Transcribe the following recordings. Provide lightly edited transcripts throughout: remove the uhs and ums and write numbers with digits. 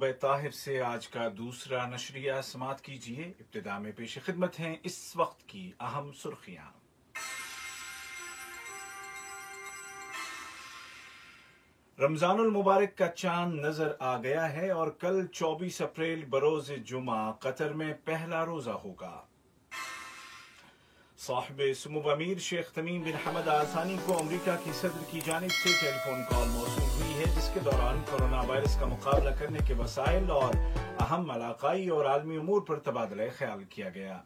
मुकबे ताहिर से आज का दूसरा नशरिया समात कीजिए। इब्तिदा में पेश खिदमत हैं इस वक्त की अहम सुर्खियां। रमजानुल मुबारक का चांद नजर आ गया है और कल 24 अप्रैल बरोज जुमा कतर में पहला रोजा होगा। साहिब सुमुब अमीर शेख तमीम बिन हमद आल थानी को अमरीका की सदर की जानिब से टेलीफोन कॉल मौसूल हुई है, जिसके दौरान कोरोना वायरस का मुकाबला करने के वसाइल और अहम इलाकाई और आलमी उमूर पर तबादला ख्याल किया गया।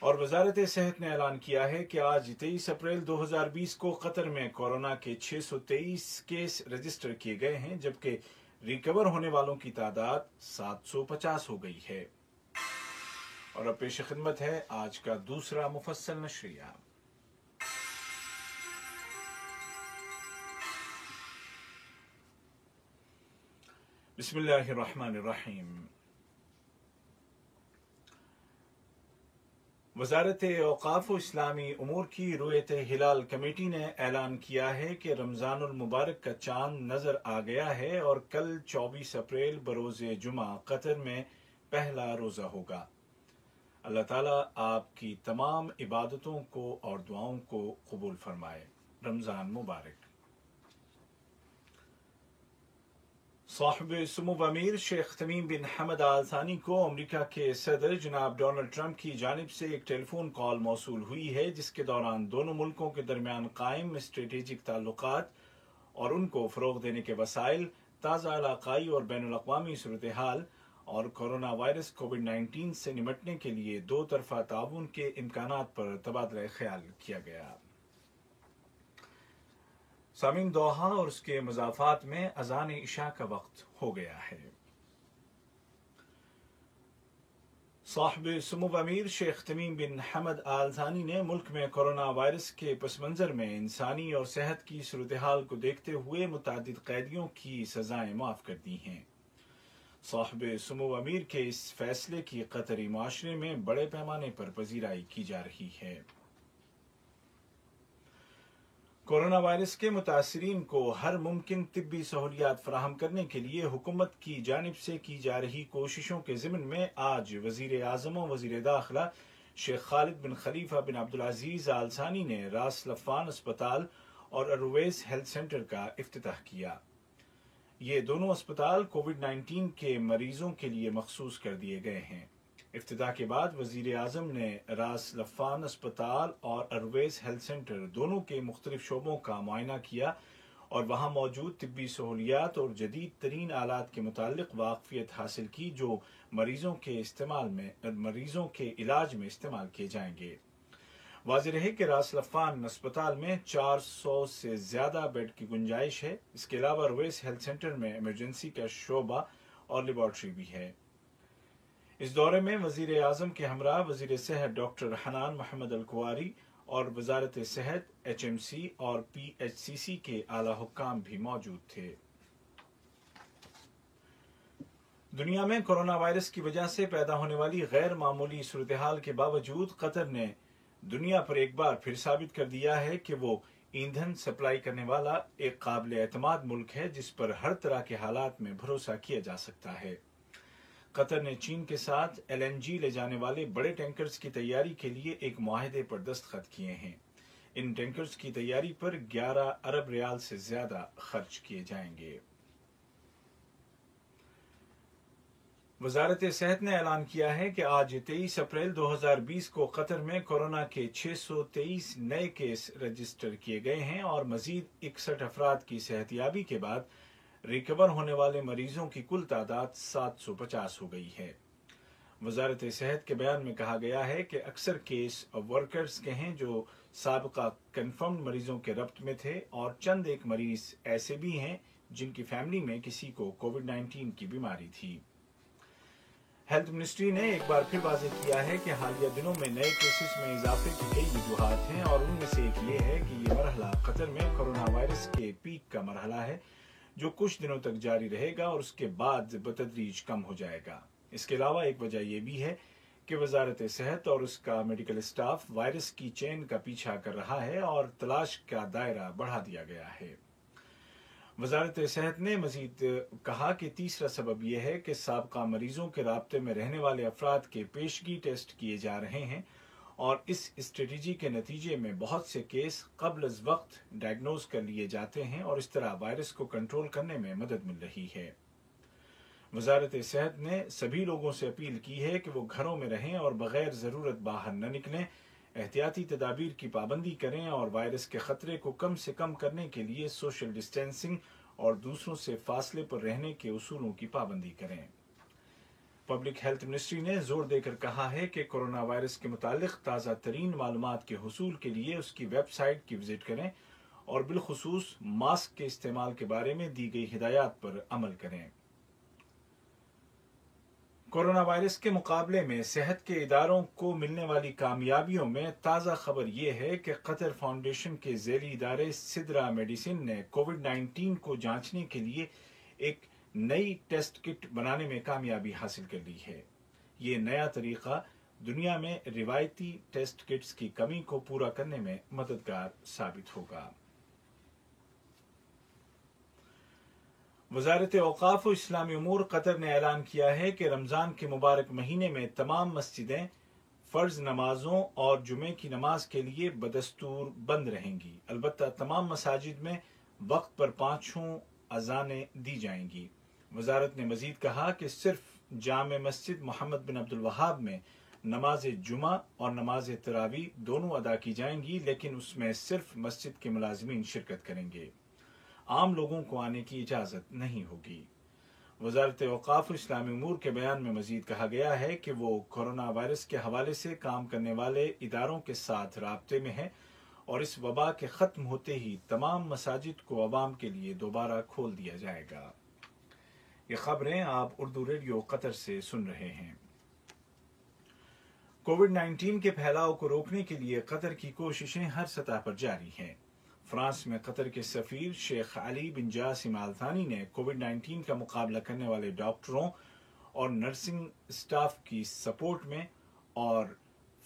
और वजारत सेहत ने ऐलान किया है कि आज 23 अप्रैल 2020 को कतर में कोरोना के 623 केस रजिस्टर किए गए हैं, जबकि रिकवर होने वालों की तादाद 750 हो गई है। और अब पेश खिदमत है आज का दूसरा मुफस्सल नशरिया। बिस्मिल्लाहिर्रहमानिर्रहीम। वजारत औकाफ व इस्लामी उमूर की रुयत हिलाल कमेटी ने ऐलान किया है कि रमजानुल मुबारक का चांद नजर आ गया है और कल 24 अप्रैल बरोज जुमा कतर में पहला रोजा होगा। अल्लाह ताला आपकी तमाम इबादतों को और दुआओं को कबूल फरमाए। रमजान मुबारक। साहिब सुमुब अमीर शेख तमीम बिन हमद आल थानी को अमरीका के सदर जनाब डोनाल्ड ट्रंप की जानिब से एक टेलीफोन कॉल मौसूल हुई है, जिसके दौरान दोनों मुल्कों के दरमियान कायम स्ट्रेटेजिक ताल्लुकात और उनको फ़रोग़ देने के वसाइल, ताज़ा इलाक़ाई और बैनुल-अक़वामी सूरत हाल और कोरोना वायरस कोविड-19 से निपटने के लिए दो तरफा ताउन के इम्कानात पर तबादला ख्याल किया गया। सामीन, दोहा और उसके मज़ाफ़ात में अज़ान इशा का वक्त हो गया है। साहिब सुमुब अमीर शेख तमीम बिन हमद आल थानी ने मुल्क में कोरोना वायरस के पस मंज़र में इंसानी और सेहत की सूरत हाल को देखते हुए मुतअद्दिद कैदियों की सजाएं माफ़ कर दी हैं। साहिब सुमुब अमीर के इस फैसले की कतरी माशरे में बड़े पैमाने पर पजीराई की जा रही है। कोरोना वायरस के मुतासरीन को हर मुमकिन तिब्बी सहूलियात फराहम करने के लिए हुकूमत की जानिब से की जा रही कोशिशों के ज़िमन में आज वज़ीर आज़म और वज़ीर दाखिला शेख खालिद बिन खलीफा बिन अब्दुल अजीज़ आल सानी ने रास लफ़ान अस्पताल और अरवैस हेल्थ सेंटर का इफ्तिताह किया। ये दोनों अस्पताल कोविड-19 के मरीजों के लिए मखसूस कर दिए गए हैं। इफ्तिताह के बाद वज़ीर आज़म ने रास लफ़ान अस्पताल और अरवैस हेल्थ सेंटर दोनों के मुख्तलिफ शोबों का मुआयना किया और वहाँ मौजूद तिब्बी सहूलियात और जदीद तरीन आलात के मुतालिक वाक़फियत हासिल की, जो मरीजों के इलाज में इस्तेमाल किए जाएंगे। वाज़ेह रहे कि रास लफ़ान अस्पताल में 400 से ज़्यादा बेड की गुंजाइश है। इसके अलावा अरवैस हेल्थ सेंटर में इमरजेंसी का शोबा और लेबॉर्ट्री भी है। इस दौरे में वज़ीर आज़म के हमरा वज़ीर सेहत डॉक्टर हनान मोहम्मद अल-कुवारी और वज़ारत सेहत, HMC और PHCC के आला हुक्काम भी मौजूद थे। दुनिया में कोरोना वायरस की वजह से पैदा होने वाली गैर मामूली सूरत हाल के बावजूद कतर ने दुनिया पर एक बार फिर साबित कर दिया है कि वो ईंधन सप्लाई करने वाला एक काबिल एतमाद मुल्क है, जिस पर हर तरह के हालात में भरोसा किया जा सकता है। कतर ने चीन के साथ LNG ले जाने वाले बड़े टैंकर्स की तैयारी के लिए एक मुआहदे पर दस्तखत किए हैं। इन टैंकर्स की तैयारी पर 11 अरब रियाल से ज्यादा खर्च किए जाएंगे। वजारत सेहत ने ऐलान किया है कि आज 23 अप्रैल 2020 को कतर में कोरोना के 623 नए केस रजिस्टर किए गए हैं और मजीद 61 अफराद की सेहतियाबी के बाद रिकवर होने वाले मरीजों की कुल तादाद 750 हो गई है। वजारत सेहत के बयान में कहा गया है कि अक्सर केस वर्कर्स के हैं जो साबिका कन्फर्म्ड मरीजों के रब्त में थे और चंद एक मरीज ऐसे भी हैं जिनकी फैमिली में किसी को कोविड-19 की बीमारी थी। हेल्थ मिनिस्ट्री ने एक बार फिर वाज़ेह किया है कि हालिया दिनों में नए केसेस में इजाफे की कई वजूहात हैं और उनमें से एक ये है कि ये मरहला कतर में कोरोना वायरस के पीक का मरहला है, जो कुछ दिनों तक जारी रहेगा और उसके बाद बतदरीज कम हो जाएगा। इसके अलावा एक वजह यह भी है कि वजारत सेहत और उसका मेडिकल स्टाफ वायरस की चेन का पीछा कर रहा है और तलाश का दायरा बढ़ा दिया गया है। وزارت صحت نے مزید کہا کہ تیسرا سبب یہ ہے کہ سابقہ مریضوں کے رابطے میں رہنے والے افراد کے پیشگی ٹیسٹ کیے جا رہے ہیں اور اس اسٹریٹجی کے نتیجے میں بہت سے کیس قبل از وقت ڈائگنوز کر لیے جاتے ہیں اور اس طرح وائرس کو کنٹرول کرنے میں مدد مل رہی ہے۔ وزارت صحت نے سبھی لوگوں سے اپیل کی ہے کہ وہ گھروں میں رہیں اور بغیر ضرورت باہر نہ نکلیں، احتیاطی تدابیر کی پابندی کریں اور وائرس کے خطرے کو کم سے کم کرنے کے لیے سوشل ڈسٹینسنگ اور دوسروں سے فاصلے پر رہنے کے اصولوں کی پابندی کریں۔ پبلک ہیلتھ منسٹری نے زور دے کر کہا ہے کہ کورونا وائرس کے متعلق تازہ ترین معلومات کے حصول کے لیے اس کی ویب سائٹ کی وزٹ کریں اور بالخصوص ماسک کے استعمال کے بارے میں دی گئی ہدایات پر عمل کریں۔ کورونا وائرس کے مقابلے میں صحت کے اداروں کو ملنے والی کامیابیوں میں تازہ خبر یہ ہے کہ قطر فاؤنڈیشن کے ذیلی ادارے سدرا میڈیسن نے کووڈ 19 کو جانچنے کے لیے ایک نئی ٹیسٹ کٹ بنانے میں کامیابی حاصل کر لی ہے۔ یہ نیا طریقہ دنیا میں روایتی ٹیسٹ کٹس کی کمی کو پورا کرنے میں مددگار ثابت ہوگا۔ وزارت اوقاف و اسلامی امور قطر نے اعلان کیا ہے کہ رمضان کے مبارک مہینے میں تمام مسجدیں فرض نمازوں اور جمعے کی نماز کے لیے بدستور بند رہیں گی، البتہ تمام مساجد میں وقت پر 5 اذانیں دی جائیں گی۔ وزارت نے مزید کہا کہ صرف جامع مسجد محمد بن عبد الوہاب میں نماز جمعہ اور نماز تراویح دونوں ادا کی جائیں گی، لیکن اس میں صرف مسجد کے ملازمین شرکت کریں گے، عام لوگوں کو آنے کی اجازت نہیں ہوگی۔ وزارت اوقاف و اسلامی امور کے بیان میں مزید کہا گیا ہے کہ وہ کورونا وائرس کے حوالے سے کام کرنے والے اداروں کے ساتھ رابطے میں ہے اور اس وبا کے ختم ہوتے ہی تمام مساجد کو عوام کے لیے دوبارہ کھول دیا جائے گا۔ یہ خبریں آپ اردو ریڈیو قطر سے سن رہے ہیں۔ کووڈ 19 کے پھیلاؤ کو روکنے کے لیے قطر کی کوششیں ہر سطح پر جاری ہیں۔ فرانس میں قطر کے سفیر شیخ علی بن جاسم آل ثانی نے کووڈ 19 کا مقابلہ کرنے والے ڈاکٹروں اور نرسنگ اسٹاف کی سپورٹ میں اور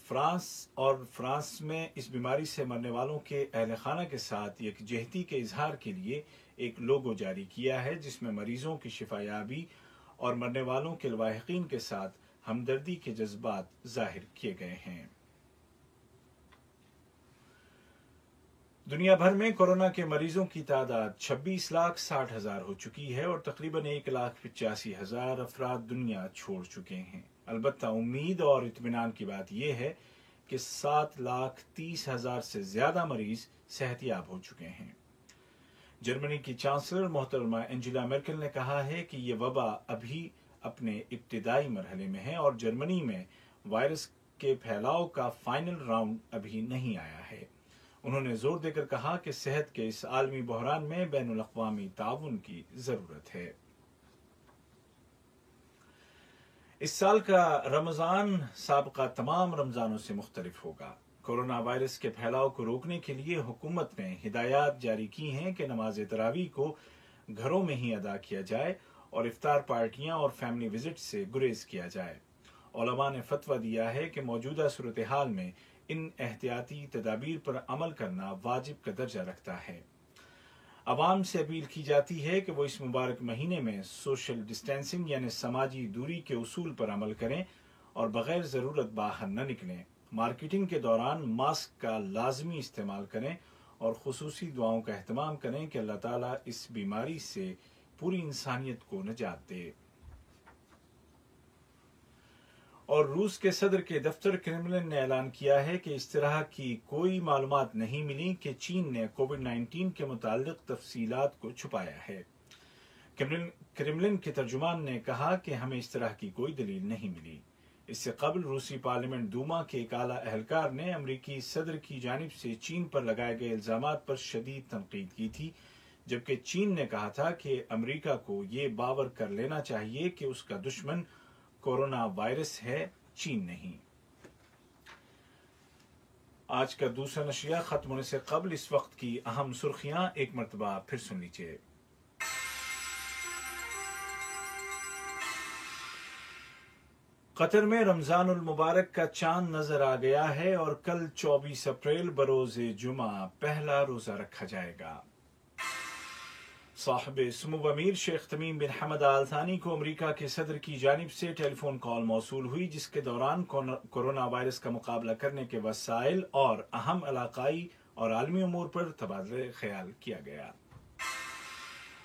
فرانس میں اس بیماری سے مرنے والوں کے اہل خانہ کے ساتھ یکجہتی کے اظہار کے لیے ایک لوگو جاری کیا ہے، جس میں مریضوں کی شفا یابی اور مرنے والوں کے لواحقین کے ساتھ ہمدردی کے جذبات ظاہر کیے گئے ہیں۔ دنیا بھر میں کورونا کے مریضوں کی تعداد 26,60,000 ہو چکی ہے اور تقریباً 1,85,000 افراد دنیا چھوڑ چکے ہیں۔ البتہ امید اور اطمینان کی بات یہ ہے کہ 7,30,000 سے زیادہ مریض صحت یاب ہو چکے ہیں۔ جرمنی کی چانسلر محترمہ انجیلا مرکل نے کہا ہے کہ یہ وبا ابھی اپنے ابتدائی مرحلے میں ہے اور جرمنی میں وائرس کے پھیلاؤ کا فائنل راؤنڈ ابھی نہیں آیا ہے۔ انہوں نے زور دے کر کہا کہ صحت کے اس عالمی بحران میں بین الاقوامی تعاون کی ضرورت ہے۔ اس سال کا رمضان سابقہ تمام رمضانوں سے مختلف ہوگا۔ کورونا وائرس کے پھیلاؤ کو روکنے کے لیے حکومت نے ہدایات جاری کی ہیں کہ نماز تراویح کو گھروں میں ہی ادا کیا جائے اور افطار پارٹیاں اور فیملی وزٹ سے گریز کیا جائے۔ علماء نے فتویٰ دیا ہے کہ موجودہ صورتحال میں ان احتیاطی تدابیر پر عمل کرنا واجب کا درجہ رکھتا ہے۔ عوام سے اپیل کی جاتی ہے کہ وہ اس مبارک مہینے میں سوشل ڈسٹینسنگ یعنی سماجی دوری کے اصول پر عمل کریں اور بغیر ضرورت باہر نہ نکلیں، مارکیٹنگ کے دوران ماسک کا لازمی استعمال کریں اور خصوصی دعاؤں کا اہتمام کریں کہ اللہ تعالیٰ اس بیماری سے پوری انسانیت کو نجات دے۔ اور روس کے صدر کے دفتر کرملن نے اعلان کیا ہے کہ اس طرح کی کوئی معلومات نہیں ملی کہ چین نے کووڈ 19 کے متعلق تفصیلات کو چھپایا ہے۔ کرملن کے ترجمان نے کہا کہ ہمیں اس طرح کی کوئی دلیل نہیں ملی۔ اس سے قبل روسی پارلیمنٹ دوما کے ایک اعلیٰ اہلکار نے امریکی صدر کی جانب سے چین پر لگائے گئے الزامات پر شدید تنقید کی تھی، جبکہ چین نے کہا تھا کہ امریکہ کو یہ باور کر لینا چاہیے کہ اس کا دشمن کورونا وائرس ہے، چین نہیں۔ آج کا دوسرا نشریہ ختم ہونے سے قبل اس وقت کی اہم سرخیاں ایک مرتبہ پھر سن لیجیے۔ قطر میں رمضان المبارک کا چاند نظر آ گیا ہے اور کل 24 اپریل بروز جمعہ پہلا روزہ رکھا جائے گا۔ साहिब सुमो अमीर शेख तमीम बिन हमद आल थानी को अमरीका के सदर की जानिब से टेलीफोन कॉल मौसूल हुई, जिसके दौरान कोरोना वायरस का मुकाबला करने के वसाइल और अहम इलाकाई और आलमी उमूर पर तबादला ख्याल किया गया।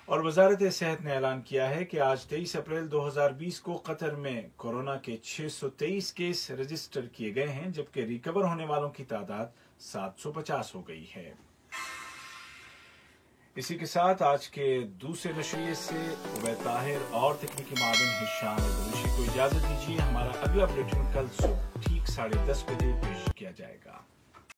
और वजारत सेहत ने ऐलान किया है कि आज 23 अप्रैल 2020 को कतर में कोरोना के 623 केस रजिस्टर किए गए हैं, जबकि रिकवर होने वालों की तादाद 750 हो गई है। इसी के साथ आज के दूसरे नशरिये से उबैद ताहिर और तकनीकी माविन हिशाम को इजाजत दीजिए। हमारा अगला बुलेटिन कल सुबह ठीक 10:30 बजे पेश किया जाएगा।